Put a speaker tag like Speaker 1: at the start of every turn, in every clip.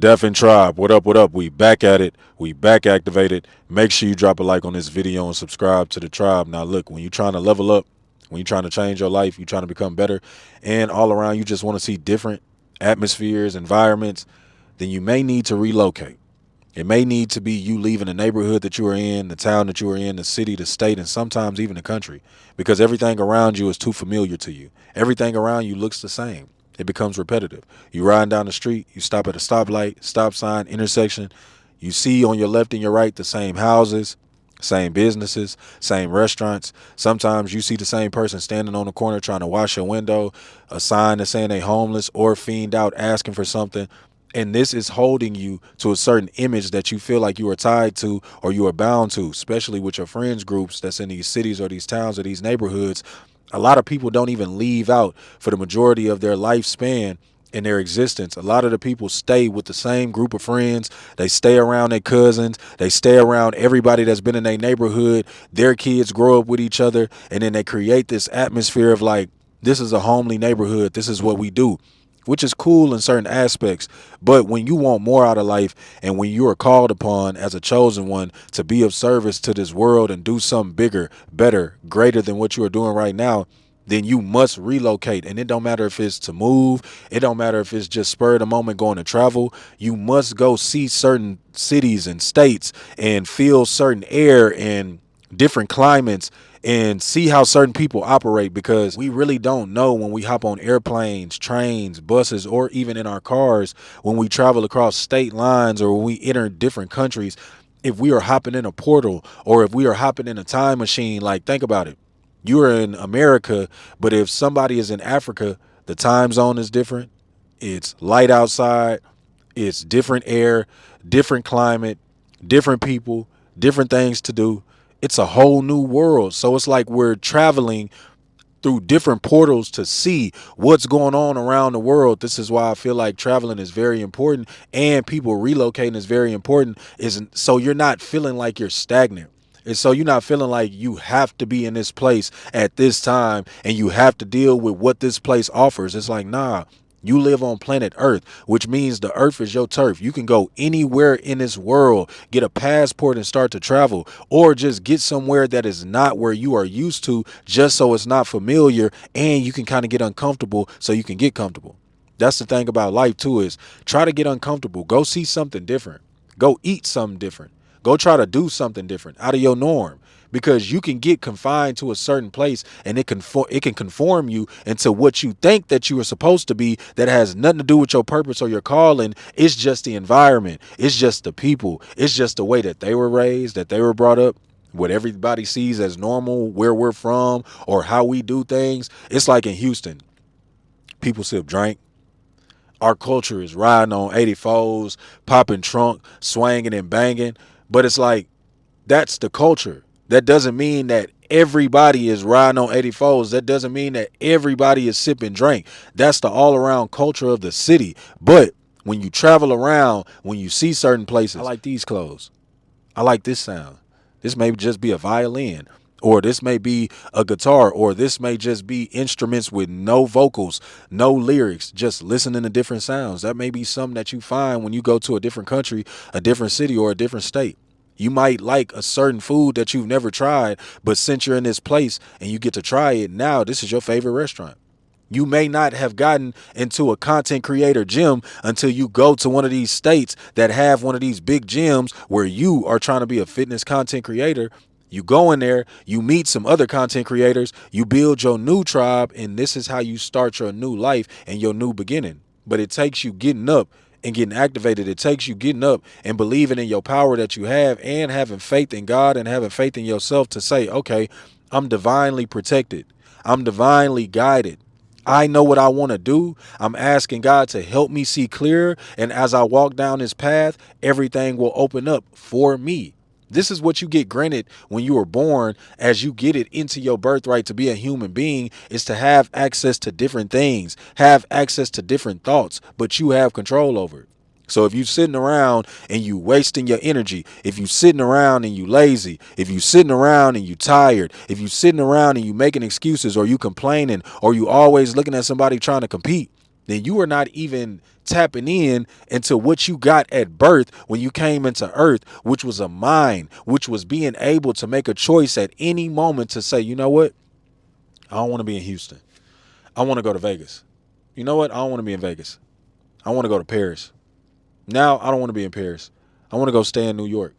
Speaker 1: Def and Tribe, what up, what up? We back at it. We back activated. Make sure you drop a like on this video and subscribe to the tribe. Now, look, when you're trying to level up, when you're trying to change your life, you're trying to become better, and all around you just want to see different atmospheres, environments, then you may need to relocate. It may need to be you leaving the neighborhood that you are in, the town that you are in, the city, the state, and sometimes even the country, because everything around you is too familiar to you. Everything around you looks the same. It becomes repetitive. You riding down the street, you stop at a stoplight, stop sign, intersection. You see on your left and your right the same houses, same businesses, same restaurants. Sometimes you see the same person standing on the corner trying to wash your window, a sign that's saying they homeless or fiend out asking for something. And this is holding you to a certain image that you feel like you are tied to or you are bound to, especially with your friends groups that's in these cities or these towns or these neighborhoods. A lot of people don't even leave out for the majority of their lifespan in their existence. A lot of the people stay with the same group of friends. They stay around their cousins. They stay around everybody that's been in their neighborhood. Their kids grow up with each other, and then they create this atmosphere of like, this is a homely neighborhood. This is what we do, which is cool in certain aspects. But when you want more out of life and when you are called upon as a chosen one to be of service to this world and do something bigger, better, greater than what you are doing right now, then you must relocate. And it don't matter if it's to move. It don't matter if it's just spur of the moment going to travel. You must go see certain cities and states and feel certain air and different climates and see how certain people operate, because we really don't know when we hop on airplanes, trains, buses, or even in our cars when we travel across state lines or when we enter different countries, if we are hopping in a portal or if we are hopping in a time machine. Like, think about it. You are in America, but if somebody is in Africa, the time zone is different. It's light outside. It's different air, different climate, different people, different things to do. It's a whole new world. So it's like we're traveling through different portals to see what's going on around the world. This is why I feel like traveling is very important, and people relocating is very important, is so you're not feeling like you're stagnant. And so you're not feeling like you have to be in this place at this time and you have to deal with what this place offers. It's like, nah, you live on planet Earth, which means the Earth is your turf. You can go anywhere in this world, get a passport and start to travel, or just get somewhere that is not where you are used to, just so it's not familiar and you can kind of get uncomfortable so you can get comfortable. That's the thing about life too, is try to get uncomfortable. Go see something different. Go eat something different. Go try to do something different out of your norm, because you can get confined to a certain place and it can conform you into what you think that you are supposed to be, that has nothing to do with your purpose or your calling. It's just the environment. It's just the people. It's just the way that they were raised, that they were brought up, what everybody sees as normal, where we're from, or how we do things. It's like in Houston, people sip drink. Our culture is riding on 84s, popping trunk, swanging and banging. But it's like, that's the culture. That doesn't mean that everybody is riding on 84s. That doesn't mean that everybody is sipping drink. That's the all around culture of the city. But when you travel around, when you see certain places, I like these clothes. I like this sound. This may just be a violin, or this may be a guitar, or this may just be instruments with no vocals, no lyrics, just listening to different sounds. That may be something that you find when you go to a different country, a different city, or a different state. You might like a certain food that you've never tried, but since you're in this place and you get to try it, now this is your favorite restaurant. You may not have gotten into a content creator gym until you go to one of these states that have one of these big gyms where you are trying to be a fitness content creator. You go in there, you meet some other content creators, you build your new tribe, and this is how you start your new life and your new beginning. But it takes you getting up and getting activated. It takes you getting up and believing in your power that you have, and having faith in God and having faith in yourself to say, okay, I'm divinely protected. I'm divinely guided. I know what I want to do. I'm asking God to help me see clearer. And as I walk down this path, everything will open up for me. This is what you get granted when you are born, as you get it into your birthright to be a human being, is to have access to different things, have access to different thoughts, but you have control over it. So if you sitting around and you wasting your energy, if you sitting around and you lazy, if you sitting around and you tired, if you sitting around and you making excuses, or you complaining, or you always looking at somebody trying to compete, then you are not even tapping in into what you got at birth when you came into earth, which was a mind, which was being able to make a choice at any moment to say, you know what? I don't want to be in Houston. I want to go to Vegas. You know what? I don't want to be in Vegas. I want to go to Paris. Now I don't want to be in Paris. I want to go stay in New York.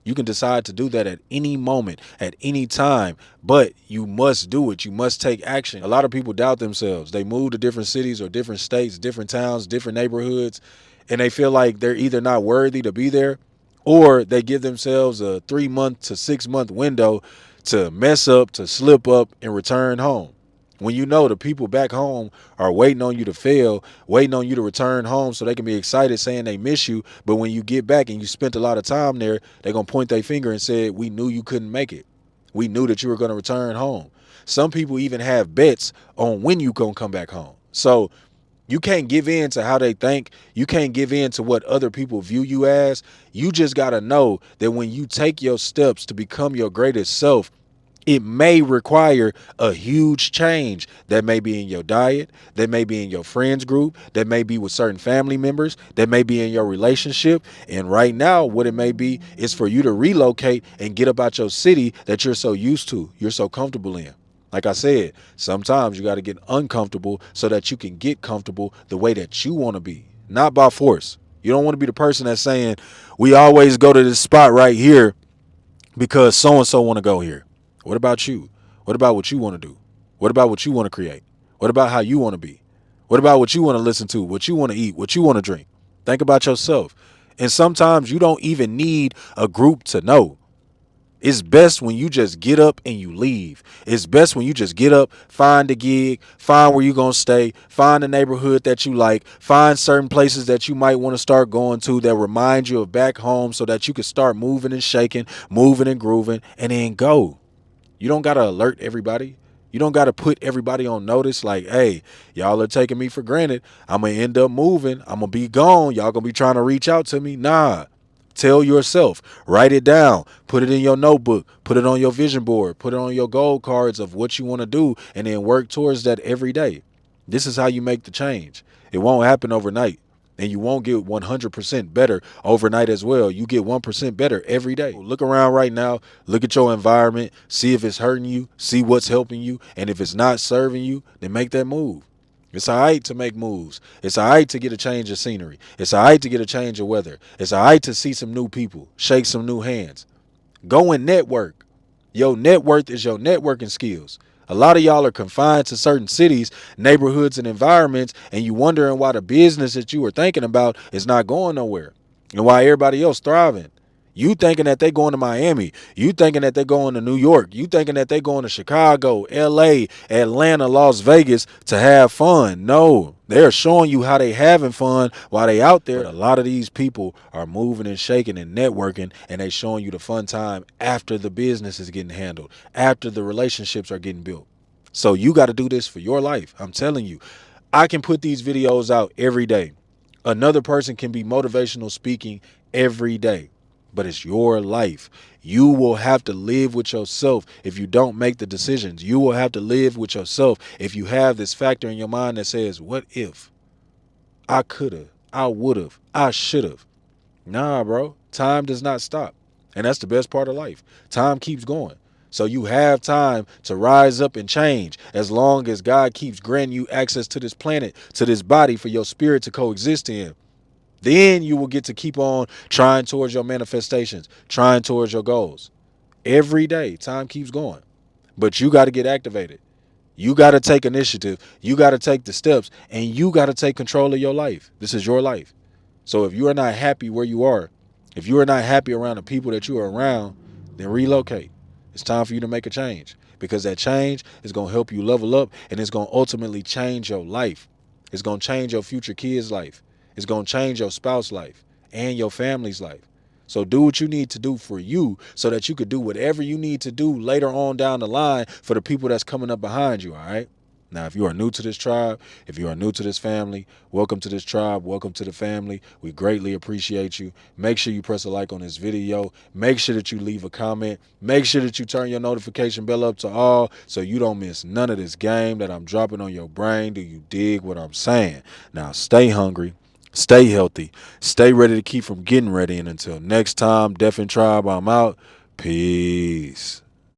Speaker 1: You can decide to do that at any moment, at any time, but you must do it. You must take action. A lot of people doubt themselves. They move to different cities or different states, different towns, different neighborhoods, and they feel like they're either not worthy to be there or they give themselves a 3 month to 6 month window to mess up, to slip up, and return home. When you know the people back home are waiting on you to fail, waiting on you to return home so they can be excited saying they miss you. But when you get back and you spent a lot of time there, they're going to point their finger and say, we knew you couldn't make it. We knew that you were going to return home. Some people even have bets on when you going to come back home. So you can't give in to how they think. You can't give in to what other people view you as. You just got to know that when you take your steps to become your greatest self, it may require a huge change that may be in your diet, that may be in your friends group, that may be with certain family members, that may be in your relationship. And right now, what it may be is for you to relocate and get up out your city that you're so used to, you're so comfortable in. Like I said, sometimes you got to get uncomfortable so that you can get comfortable the way that you want to be, not by force. You don't want to be the person that's saying, we always go to this spot right here because so and so want to go here. What about you? What about what you want to do? What about what you want to create? What about how you want to be? What about what you want to listen to? What you want to eat? What you want to drink? Think about yourself. And sometimes you don't even need a group to know. It's best when you just get up and you leave. It's best when you just get up, find a gig, find where you're going to stay, find a neighborhood that you like, find certain places that you might want to start going to that remind you of back home so that you can start moving and shaking, moving and grooving, and then go. You don't got to alert everybody. You don't got to put everybody on notice like, hey, y'all are taking me for granted. I'm going to end up moving. I'm going to be gone. Y'all going to be trying to reach out to me. Nah. Tell yourself, write it down, put it in your notebook, put it on your vision board, put it on your goal cards of what you want to do, and then work towards that every day. This is how you make the change. It won't happen overnight, and you won't get 100% better overnight as well. You get 1% better every day. Look around right now, look at your environment, see if it's hurting you, see what's helping you, and if it's not serving you, then make that move. It's all right to make moves. It's all right to get a change of scenery. It's all right to get a change of weather. It's all right to see some new people, shake some new hands. Go and network. Your net worth is your networking skills. A lot of y'all are confined to certain cities, neighborhoods, and environments, and you wondering why the business that you were thinking about is not going nowhere and why everybody else thriving. You thinking that they going to Miami. You thinking that they going to New York. You thinking that they going to Chicago, LA, Atlanta, Las Vegas to have fun. No, they're showing you how they having fun while they out there. But a lot of these people are moving and shaking and networking, and they showing you the fun time after the business is getting handled, after the relationships are getting built. So you got to do this for your life. I'm telling you, I can put these videos out every day. Another person can be motivational speaking every day, but it's your life. You will have to live with yourself if you don't make the decisions. You will have to live with yourself if you have this factor in your mind that says, what if I could have, I would have, I should have. Nah, bro. Time does not stop. And that's the best part of life. Time keeps going. So you have time to rise up and change as long as God keeps granting you access to this planet, to this body for your spirit to coexist in. Then you will get to keep on trying towards your manifestations, trying towards your goals. Every day, time keeps going. But you got to get activated. You got to take initiative. You got to take the steps, and you got to take control of your life. This is your life. So if you are not happy where you are, if you are not happy around the people that you are around, then relocate. It's time for you to make a change because that change is going to help you level up, and it's going to ultimately change your life. It's going to change your future kids' life. It's going to change your spouse's life and your family's life. So do what you need to do for you so that you could do whatever you need to do later on down the line for the people that's coming up behind you, all right? Now, if you are new to this tribe, if you are new to this family, welcome to this tribe. Welcome to the family. We greatly appreciate you. Make sure you press a like on this video. Make sure that you leave a comment. Make sure that you turn your notification bell up to all so you don't miss none of this game that I'm dropping on your brain. Do you dig what I'm saying? Now, stay hungry. Stay healthy. Stay ready to keep from getting ready. And until next time, Deaf and Tribe, I'm out. Peace.